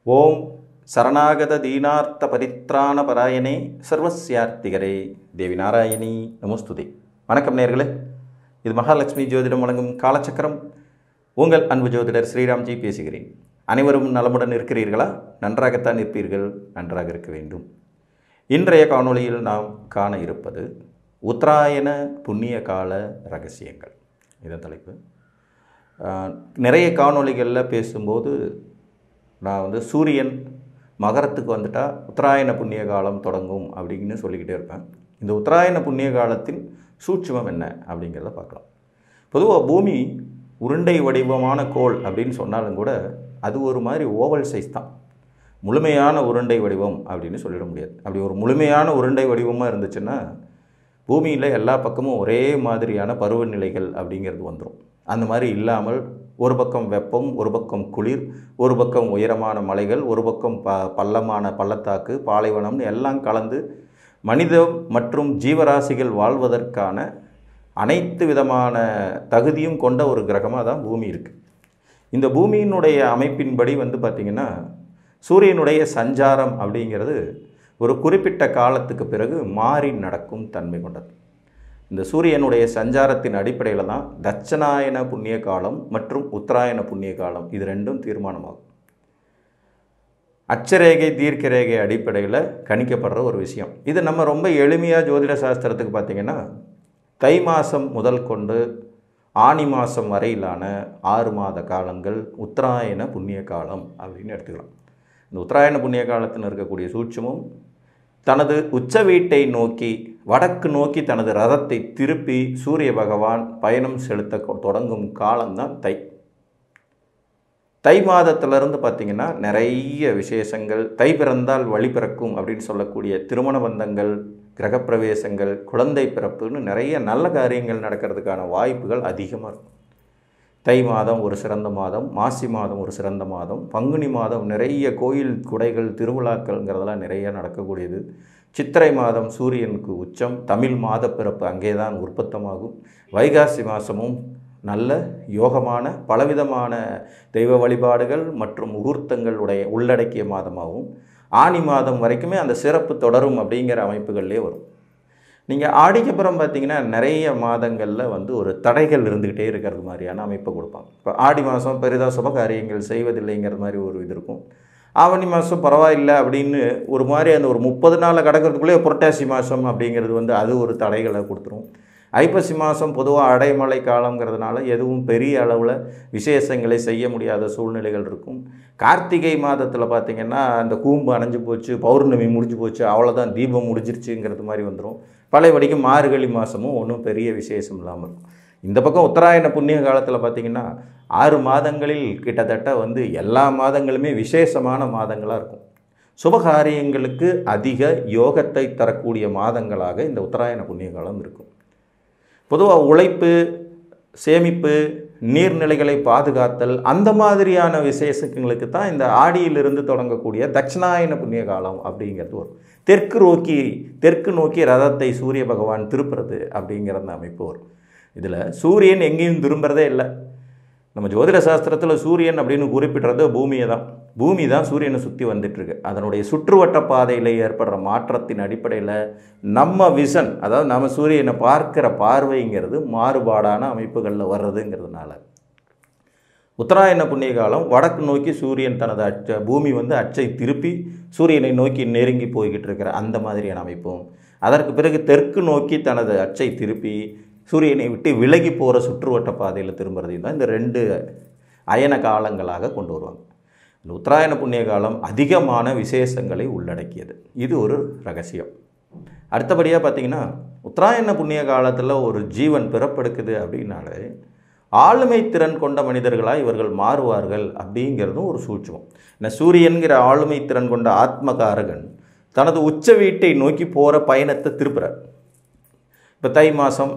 ஓம் சரணாகத தீனார்த்த பரித்ராண பராயணே சர்வஸ்யார்த்திகரே தேவி நாராயணி நமஸ்துதே. வணக்கம் நேயர்களே, இது மகாலட்சுமி ஜோதிடம் வழங்கும் காலச்சக்கரம். உங்கள் அன்பு ஜோதிடர் ஸ்ரீராம்ஜி பேசுகிறேன். அனைவரும் நலமுடன் இருக்கிறீர்களா? நன்றாகத்தான் இருப்பீர்கள், நன்றாக இருக்க வேண்டும். இன்றைய காணொளியில் நாம் காண இருப்பது உத்தராயண புண்ணிய கால ரகசியங்கள். இதன் தலைப்பு. நிறைய காணொளிகளில் பேசும்போது நான் சூரியன் மகரத்துக்கு வந்துட்டால் உத்தராயண புண்ணிய காலம் தொடங்கும் அப்படின்னு சொல்லிக்கிட்டே இருப்பேன். இந்த உத்தராயண புண்ணிய காலத்தின் சூட்சுமம் என்ன அப்படிங்கிறத பார்க்கலாம். பொதுவாக பூமி உருண்டை வடிவமான கோள் அப்படின்னு சொன்னாலும் கூட அது ஒரு மாதிரி ஓவல் சைஸ் தான். முழுமையான உருண்டை வடிவம் அப்படின்னு சொல்லிட முடியாது. அப்படி ஒரு முழுமையான உருண்டை வடிவமாக இருந்துச்சுன்னா பூமியில் எல்லா பக்கமும் ஒரே மாதிரியான பருவநிலைகள் அப்படிங்கிறது வந்துடும். அந்த மாதிரி இல்லாமல் ஒரு பக்கம் வெப்பம், ஒரு பக்கம் குளிர், ஒரு பக்கம் உயரமான மலைகள், ஒரு பக்கம் பள்ளமான பள்ளத்தாக்கு, பாலைவனம்னு எல்லாம் கலந்து மனிதம் மற்றும் ஜீவராசிகள் வாழ்வதற்கான அனைத்து விதமான தகுதியும் கொண்ட ஒரு கிரகமாக தான் பூமி இருக்குது. இந்த பூமியினுடைய அமைப்பின்படி பார்த்திங்கன்னா சூரியனுடைய சஞ்சாரம் அப்படிங்கிறது ஒரு குறிப்பிட்ட காலத்துக்கு பிறகு மாறி நடக்கும் தன்மை கொண்டது. இந்த சூரியனுடைய சஞ்சாரத்தின் அடிப்படையில் தான் தட்சணாயன புண்ணிய காலம் மற்றும் உத்தராயண புண்ணிய காலம் இது ரெண்டும் தீர்மானமாகும். அட்சரேகை தீர்க்க ரேகை அடிப்படையில் கணிக்கப்படுற ஒரு விஷயம். இது நம்ம ரொம்ப எளிமையாக ஜோதிட சாஸ்திரத்துக்கு பார்த்திங்கன்னா தை மாதம் முதல் கொண்டு ஆனி மாதம் வரையிலான 6 மாத காலங்கள் உத்தராயண புண்ணிய காலம் அப்படின்னு எடுத்துக்கலாம். இந்த உத்தராயண புண்ணிய காலத்தில் இருக்கக்கூடிய சூட்சமும் தனது உச்ச வீட்டை நோக்கி வடக்கு நோக்கி தனது ரதத்தை திருப்பி சூரிய பகவான் பயணம் செலுத்த தொடங்கும் காலம்தான் தை. தை மாதத்திலிருந்து பார்த்திங்கன்னா நிறைய விசேஷங்கள். தை பிறந்தால் வழி பிறக்கும் அப்படின்னு சொல்லக்கூடிய திருமண பந்தங்கள், கிரகப்பிரவேசங்கள், குழந்தை பிறப்புன்னு நிறைய நல்ல காரியங்கள் நடக்கிறதுக்கான வாய்ப்புகள் அதிகமாக இருக்கும். தை மாதம் ஒரு சிறந்த மாதம், மாசி மாதம் ஒரு சிறந்த மாதம், பங்குனி மாதம் நிறைய கோயில் குடைகள் திருவிழாக்கள்ங்கிறதெல்லாம் நிறைய நடக்கக்கூடியது. சித்திரை மாதம் சூரியனுக்கு உச்சம், தமிழ் மாத பிறப்பு அங்கே தான் உற்பத்தமாகும். வைகாசி மாதமும் நல்ல யோகமான பலவிதமான தெய்வ வழிபாடுகள் மற்றும் முகூர்த்தங்களுடைய உள்ளடக்கிய மாதமாகவும் ஆனி மாதம் வரைக்குமே அந்த சிறப்பு தொடரும் அப்படிங்கிற அமைப்புகள்லேயே வரும். நீங்கள் ஆடிக்கு அப்புறம் பார்த்திங்கன்னா நிறைய மாதங்களில் ஒரு தடைகள் இருந்துக்கிட்டே இருக்கிறது மாதிரியான அமைப்பை கொடுப்பாங்க. இப்போ ஆடி மாதம் பெரிதாக சுப காரியங்கள் செய்வதில்லைங்கிற மாதிரி ஒரு இது இருக்கும். ஆவணி மாதம் பரவாயில்லை அப்படின்னு ஒரு மாதிரி அந்த ஒரு 30 நாள் கடக்கிறதுக்குள்ளே புரட்டாசி மாதம் அப்படிங்கிறது அது ஒரு தடைகளை கொடுத்துரும். ஐப்பசி மாதம் பொதுவாக அடைமழை காலங்கிறதுனால எதுவும் பெரிய அளவில் விசேஷங்களை செய்ய முடியாத சூழ்நிலைகள் இருக்கும். கார்த்திகை மாதத்தில் பார்த்திங்கன்னா அந்த கூம்பு அணைஞ்சு போச்சு, பௌர்ணமி முடிஞ்சு போச்சு, அவ்வளோதான் தீபம் முடிஞ்சிருச்சுங்கிறது மாதிரி வந்துடும். பழையபடிக்கு மார்கழி மாதமும் ஒன்றும் பெரிய விசேஷம் இல்லாமல் இருக்கும். இந்த பக்கம் உத்தராயண புண்ணிய காலத்தில் பார்த்திங்கன்னா 6 மாதங்களில் கிட்டத்தட்ட எல்லா மாதங்களுமே விசேஷமான மாதங்களாக இருக்கும். சுபகாரியங்களுக்கு அதிக யோகத்தை தரக்கூடிய மாதங்களாக இந்த உத்தராயண புண்ணிய காலம் இருக்கும். பொதுவாக உழைப்பு, சேமிப்பு, நீர்நிலைகளை பாதுகாத்தல் அந்த மாதிரியான விசேஷங்களுக்கு தான் இந்த ஆடியிலிருந்து தொடங்கக்கூடிய தட்சிணாயன புண்ணிய காலம் அப்படிங்கிறது வரும். தெற்கு நோக்கி ரதத்தை சூரிய பகவான் திருப்புறது அப்படிங்கிற அந்த அமைப்பு வரும். இதில் சூரியன் எங்கேயும் திரும்புறதே இல்லை. நம்ம ஜோதிட சாஸ்திரத்தில் சூரியன் அப்படின்னு குறிப்பிடுறது பூமியை தான். பூமி தான் சூரியனை சுற்றி வந்துட்டுருக்கு. அதனுடைய சுற்றுவட்ட பாதையில் ஏற்படுற மாற்றத்தின் அடிப்படையில் நம்ம விஷன், அதாவது நம்ம சூரியனை பார்க்குற பார்வைங்கிறது மாறுபாடான அமைப்புகளில் வர்றதுங்கிறதுனால உத்தராயண புண்ணிய காலம் வடக்கு நோக்கி சூரியன் தனது பூமி அச்சை திருப்பி சூரியனை நோக்கி நெருங்கி போய்கிட்டு இருக்கிற அந்த மாதிரியான அமைப்பும், அதற்கு பிறகு தெற்கு நோக்கி தனது அச்சை திருப்பி சூரியனை விட்டு விலகி போகிற சுற்றுவட்ட பாதையில் திரும்புறதையும் தான் இந்த 2 அயன காலங்களாக கொண்டு வருவாங்க. இந்த உத்தராயண புண்ணிய காலம் அதிகமான விசேஷங்களை உள்ளடக்கியது. இது ஒரு ரகசியம். அடுத்தபடியாக பார்த்திங்கன்னா உத்தராயண புண்ணிய காலத்தில் ஒரு ஜீவன் பிறப்பெடுக்குது அப்படின்னாலே ஆளுமை திறன் கொண்ட மனிதர்களாக இவர்கள் மாறுவார்கள் அப்படிங்கிறதும் ஒரு சூட்சமம். இந்த சூரியன்கிற ஆளுமை திறன் கொண்ட ஆத்மகாரகன் தனது உச்ச வீட்டை நோக்கி போகிற பயணத்தை திருப்புறார். இப்போ தை மாதம்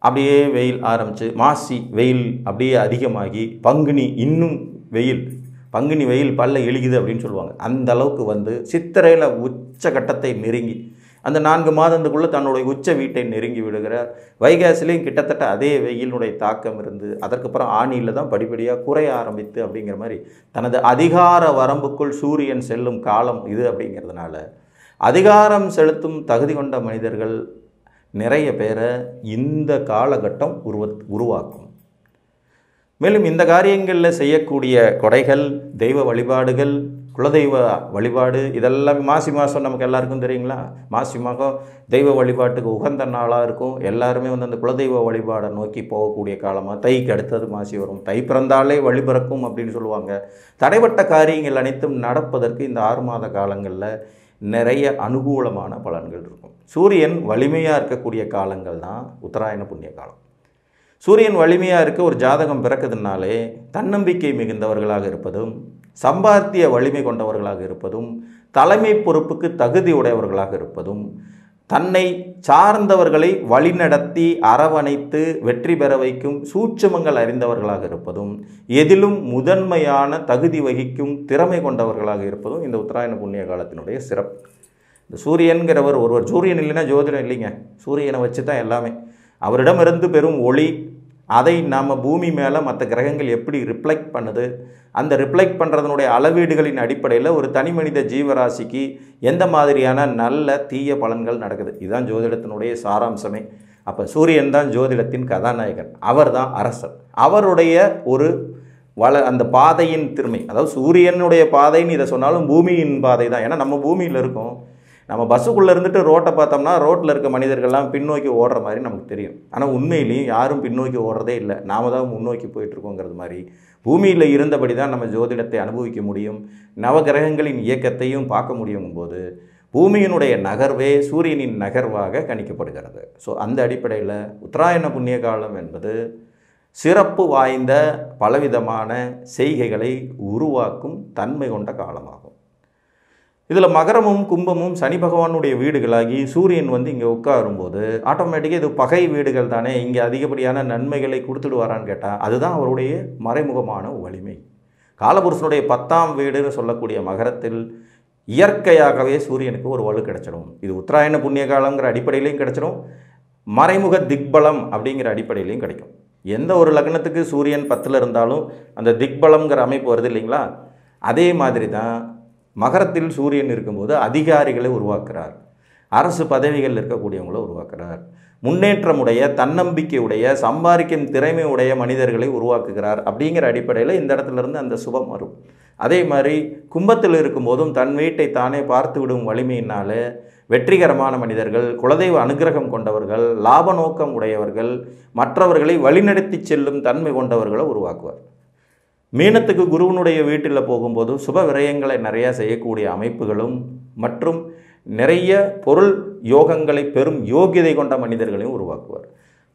அப்படியே வெயில் ஆரம்பித்து, மாசி வெயில் அப்படியே அதிகமாகி, பங்குனி இன்னும் வெயில், பங்குனி வெயில் பல்ல இழுகுது அப்படின்னு சொல்லுவாங்க. அந்த அளவுக்கு சித்திரையில் உச்ச கட்டத்தை நெருங்கி அந்த 4 மாதத்துக்குள்ளே தன்னுடைய உச்ச வீட்டை நெருங்கி விடுகிறார். வைகாசிலையும் கிட்டத்தட்ட அதே வெயிலுடைய தாக்கம் இருந்து அதற்கப்புறம் ஆணியில் தான் படிப்படியாக குறைய ஆரம்பித்து அப்படிங்கிற மாதிரி தனது அதிகார வரம்புக்குள் சூரியன் செல்லும் காலம் இது அப்படிங்கிறதுனால அதிகாரம் செலுத்தும் தகுதி கொண்ட மனிதர்கள் நிறைய பேரை இந்த காலகட்டம் உருவாக்கும். மேலும் இந்த காரியங்களில் செய்யக்கூடிய கொடைகள், தெய்வ வழிபாடுகள், குலதெய்வ வழிபாடு இதெல்லாம் மாசி மாதம் நமக்கு எல்லாருக்கும் தெரியுங்களா? மாசி மாதம் தெய்வ வழிபாட்டுக்கு உகந்த நாளாக இருக்கும். எல்லாருமே வந்து அந்த குலதெய்வ வழிபாடை நோக்கி போகக்கூடிய காலமாக தைக்கு அடுத்தது மாசி வரும். தை பிறந்தாலே வழி பிறக்கும் அப்படின்னு சொல்லுவாங்க. தடைப்பட்ட காரியங்கள் அனைத்தும் நடப்பதற்கு இந்த 6 மாத காலங்களில் நிறைய அனுகூலமான பலன்கள் இருக்கும். சூரியன் வலிமையாக இருக்கக்கூடிய காலங்கள் தான் உத்தராயண புண்ணிய காலம். சூரியன் வலிமையாக இருக்க ஒரு ஜாதகம் பிறக்குதுனாலே தன்னம்பிக்கை மிகுந்தவர்களாக இருப்பதும், சம்பாத்திய வலிமை கொண்டவர்களாக இருப்பதும், தலைமை பொறுப்புக்கு தகுதி உடையவர்களாக இருப்பதும், தன்னை சார்ந்தவர்களை வழிநடத்தி அரவணைத்து வெற்றி பெற வைக்கும் சூட்சுமங்கள் அறிந்தவர்களாக இருப்பதும், எதிலும் முதன்மையான தகுதி வகிக்கும் திறமை கொண்டவர்களாக இருப்பதும் இந்த உத்தராயண புண்ணிய காலத்தினுடைய சிறப்பு. இந்த சூரியன்கிறவர் ஒருவர், சூரியன் இல்லைன்னா ஜோதிடம் இல்லைங்க. சூரியனை வச்சு தான் எல்லாமே. அவரிடமிருந்து பெறும் ஒளி, அதை நாம் பூமி மேலே மற்ற கிரகங்கள் எப்படி ரிஃப்ளெக்ட் பண்ணுது, அந்த ரிஃப்ளெக்ட் பண்ணுறதுனுடைய அளவீடுகளின் அடிப்படையில் ஒரு தனி மனித ஜீவராசிக்கு எந்த மாதிரியான நல்ல தீய பலன்கள் நடக்குது, இதுதான் ஜோதிடத்தினுடைய சாராம்சமே. அப்போ சூரியன் தான் ஜோதிடத்தின் கதாநாயகன், அவர் தான் அரசர். அவருடைய ஒரு அந்த பாதையின் திறமை, அதாவது சூரியனுடைய பாதைன்னு இதை சொன்னாலும் பூமியின் பாதை தான். ஏன்னா நம்ம பூமியில் இருக்கோம். நம்ம பஸ்ஸுக்குள்ளே இருந்துட்டு ரோட்டை பார்த்தோம்னா ரோட்டில் இருக்க மனிதர்கள்லாம் பின்னோக்கி ஓடுற மாதிரி நமக்கு தெரியும். ஆனால் உண்மையிலையும் யாரும் பின்னோக்கி ஓடுறதே இல்லை, நாம் தான் முன்னோக்கி போயிட்டுருக்கோங்கிறது மாதிரி பூமியில் இருந்தபடி தான் நம்ம ஜோதிடத்தை அனுபவிக்க முடியும். நவகிரகங்களின் இயக்கத்தையும் பார்க்க முடியும் போது பூமியினுடைய நகர்வே சூரியனின் நகர்வாக கணிக்கப்படுகிறது. ஸோ அந்த அடிப்படையில் உத்தராயண புண்ணிய காலம் என்பது சிறப்பு வாய்ந்த பலவிதமான செய்கைகளை உருவாக்கும் தன்மை கொண்ட காலமாகும். இதில் மகரமும் கும்பமும் சனி பகவானுடைய வீடுகளாகி சூரியன் வந்து இங்கே உட்காரும்போது ஆட்டோமேட்டிக்காக இது பகை வீடுகள் தானே, இங்கே அதிகப்படியான நன்மைகளை கொடுத்துடுவாரான்னு கேட்டால் அதுதான் அவருடைய மறைமுகமான வலிமை. காலபுருஷனுடைய 10ஆம் வீடுன்னு சொல்லக்கூடிய மகரத்தில் இயற்கையாகவே சூரியனுக்கு ஒரு வலு கிடைச்சிடும். இது உத்தராயண புண்ணிய காலங்கிற அடிப்படையிலையும் கிடைச்சிடும், மறைமுக திக்பலம் அப்படிங்கிற அடிப்படையிலையும் கிடைக்கும். எந்த ஒரு லக்னத்துக்கு சூரியன் 10ல் இருந்தாலும் அந்த திக்பலம்ங்கிற அமைப்பு வருது இல்லைங்களா? அதே மாதிரி தான் மகரத்தில் சூரியன் இருக்கும்போது அதிகாரிகளை உருவாக்குறார், அரசு பதவிகள் இருக்கக்கூடியவங்களை உருவாக்குறார், முன்னேற்றமுடைய தன்னம்பிக்கையுடைய சம்பாதிக்கும் திறமை உடைய மனிதர்களை உருவாக்குகிறார். அப்படிங்கிற அடிப்படையில் இந்த இடத்துலேருந்து அந்த சுபம் வரும். அதே மாதிரி கும்பத்தில் இருக்கும்போதும் தன் வீட்டை தானே பார்த்து விடும் வலிமையினால் வெற்றிகரமான மனிதர்கள், குலதெய்வ அனுகிரகம் கொண்டவர்கள், லாப நோக்கம் உடையவர்கள், மற்றவர்களை வழிநடத்தி செல்லும் தன்மை கொண்டவர்களை உருவாக்குவார். மீனத்துக்கு குருவனுடைய வீட்டில் போகும்போது சுப விரயங்களை நிறையா செய்யக்கூடிய அமைப்புகளும் மற்றும் நிறைய பொருள் யோகங்களை பெறும் யோகியதை கொண்ட மனிதர்களையும் உருவாக்குவார்.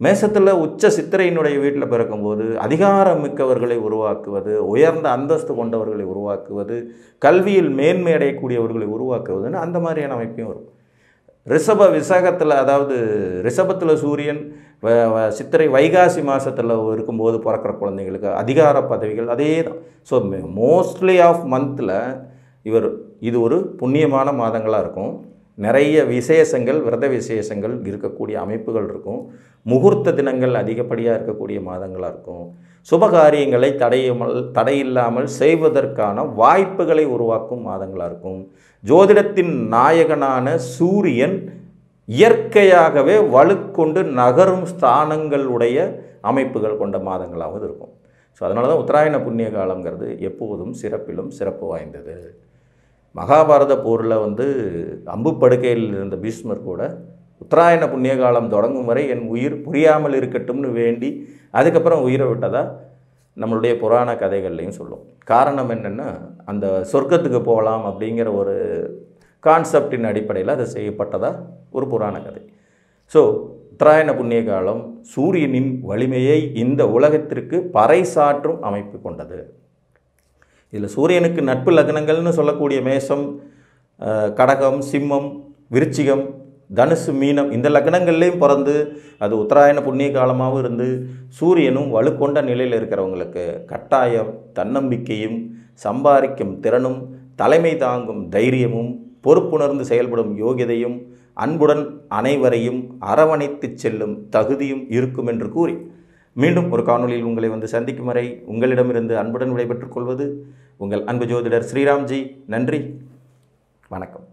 மேசத்தில் உச்ச சித்திரையினுடைய வீட்டில் பிறக்கும்போது அதிகாரம் மிக்கவர்களை உருவாக்குவது, உயர்ந்த அந்தஸ்து கொண்டவர்களை உருவாக்குவது, கல்வியில் மேன்மை அடையக்கூடியவர்களை உருவாக்குவதுன்னு அந்த மாதிரியான அமைப்பையும் வரும். ரிஷப விசாகத்தில், அதாவது ரிஷபத்தில் சூரியன் சித்திரை வைகாசி மாதத்தில் இருக்கும்போது பிறக்கிற குழந்தைங்களுக்கு அதிகார பதவிகள் அதே தான். ஸோ மோஸ்ட்லி ஆஃப் மந்தில் இது ஒரு புண்ணியமான மாதங்களாக இருக்கும். நிறைய விசேஷங்கள், விரத விசேஷங்கள் இருக்கக்கூடிய அமைப்புகள் இருக்கும். முகூர்த்த தினங்கள் அதிகப்படியாக இருக்கக்கூடிய மாதங்களாக இருக்கும். சுபகாரியங்களை தடையில்லாமல் செய்வதற்கான வாய்ப்புகளை உருவாக்கும் மாதங்களாக இருக்கும். ஜோதிடத்தின் நாயகனான சூரியன் இயற்கையாகவே வலுக்கொண்டு நகரும் ஸ்தானங்களுடைய அமைப்புகள் கொண்ட மாதங்களாகவும் இருக்கும். ஸோ அதனால தான் உத்தராயண புண்ணிய காலங்கிறது எப்போதும் சிறப்பிலும் சிறப்பு வாய்ந்தது. மகாபாரத போரில் அம்பு படுக்கையில் இருந்த பீஷ்மர் கூட உத்தராயண புண்ணிய காலம் தொடங்கும் வரை என் உயிர் புரியாமல் இருக்கட்டும்னு வேண்டி அதுக்கப்புறம் உயிரை விட்டதா நம்மளுடைய புராண கதைகள்லையும் சொல்லும். காரணம் என்னென்னா, அந்த சொர்க்கத்துக்கு போகலாம் அப்படிங்கிற ஒரு கான்செப்டின் அடிப்படையில் அது செய்யப்பட்டதா ஒரு புராண கதை. ஸோ உத்தராயண புண்ணிய காலம் சூரியனின் வலிமையை இந்த உலகத்திற்கு பறைசாற்றும் அமைப்பு கொண்டது. இதில் சூரியனுக்கு நட்பு லக்னங்கள்னு சொல்லக்கூடிய மேஷம், கடகம், சிம்மம், விருச்சிகம், தனுசு, மீனம் இந்த லக்னங்கள்லேயும் பிறந்து அது உத்தராயண புண்ணிய காலமாகவும் இருந்து சூரியனும் வலுக்கொண்ட நிலையில் இருக்கிறவங்களுக்கு கட்டாயம் தன்னம்பிக்கையும் சம்பாதிக்கும் திறனும் தலைமை தாங்கும் தைரியமும் பொறுப்புணர்ந்து செயல்படும் யோகியதையும் அன்புடன் அனைவரையும் அரவணைத்து செல்லும் தகுதியும் இருக்கும் என்று கூறி மீண்டும் ஒரு காணொலியில் உங்களை வந்து சந்திக்கும் வரை உங்களிடமிருந்து அன்புடன் விடைபெற்றுக் கொள்வது உங்கள் அன்பு ஜோதிடர் ஸ்ரீராம்ஜி. நன்றி, வணக்கம்.